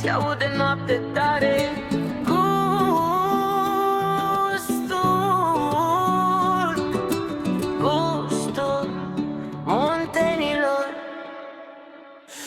se aude noapte tare. Gustul muntenilor.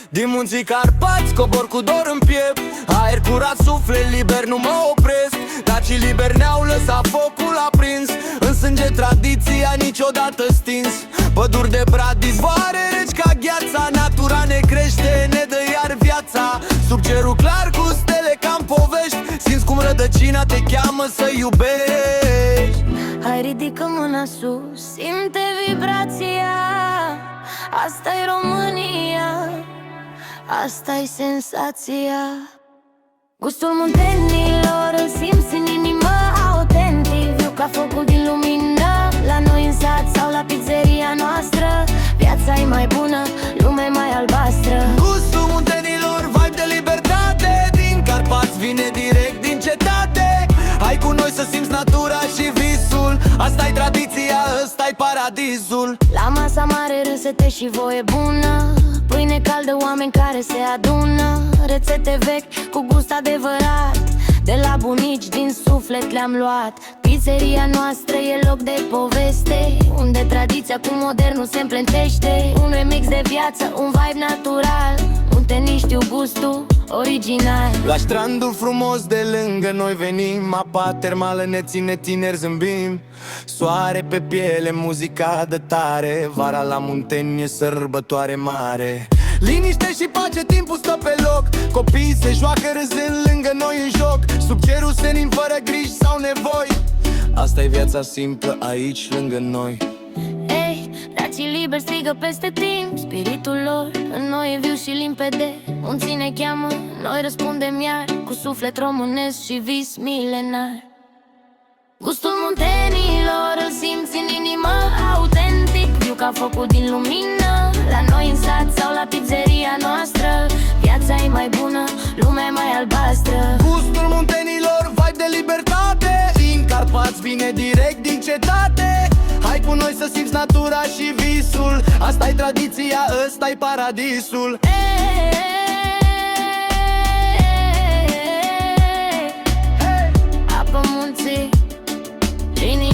Din munții Carpați cobor cu dor în piept, aer curat, suflet liber, nu mă opresc. Dacii liberi ne-au lăsat focul aprins, în sânge tradiția niciodată stins. Păduri de brad, izvoare reci ca gheața, natura ne crește, ne dă iar viața. Sub cerul clar cu stele ca-n povești, simți cum rădăcina te cheamă să iubești. Hai, ridică mâna sus, simte vibrația. Asta-i România, asta-i senzația. Gustul muntenilor îl simți în inimă, autentic, viu ca focul din lumină. La noi în sat sau la pizzeria noastră, viața e mai bună, lumea e mai albastră. Gustul muntenilor, vibe de libertate, din Carpați vine direct din cetate. Hai cu noi să simți natura și visul, asta-i tradiția, ăsta-i paradisul. La masa mare râsete și voie bună, pâine caldă, oameni care se adună. Rețete vechi cu gust adevărat, de la bunici din suflet le-am luat. Pizzeria noastră e loc de poveste, unde tradiția cu modernul se împlentește. Un remix de viață, un vibe natural, muntenii știu gustul original. La strandul frumos de lângă noi venim, apa termală ne ține tineri, zâmbim. Soare pe piele, muzica dă tare, vara la Munteni e sărbătoare mare. Liniște și pace, timpul stă pe loc, copiii se joacă râzând lângă noi în joc. Sub cerul senin fără griji sau nevoi, asta e viața simplă aici lângă noi. Ei, dracii liberi strigă peste timp, spiritul lor în noi e viu și limpede. Munții ne cheamă, noi răspundem iar, cu suflet românesc și vis milenar. Gustul muntenilor îl simți în inimă, autentic, viu ca focul din lumină. La noi în sat sau la pizzeria noastră, viața e mai bună, lumea e mai albastră. Gustul muntenilor, vibe de libertate, din Carpați vine direct din cetate. Hai cu noi să simți natura și visul, asta-i tradiția, ăsta-i paradisul. Apă munții, linii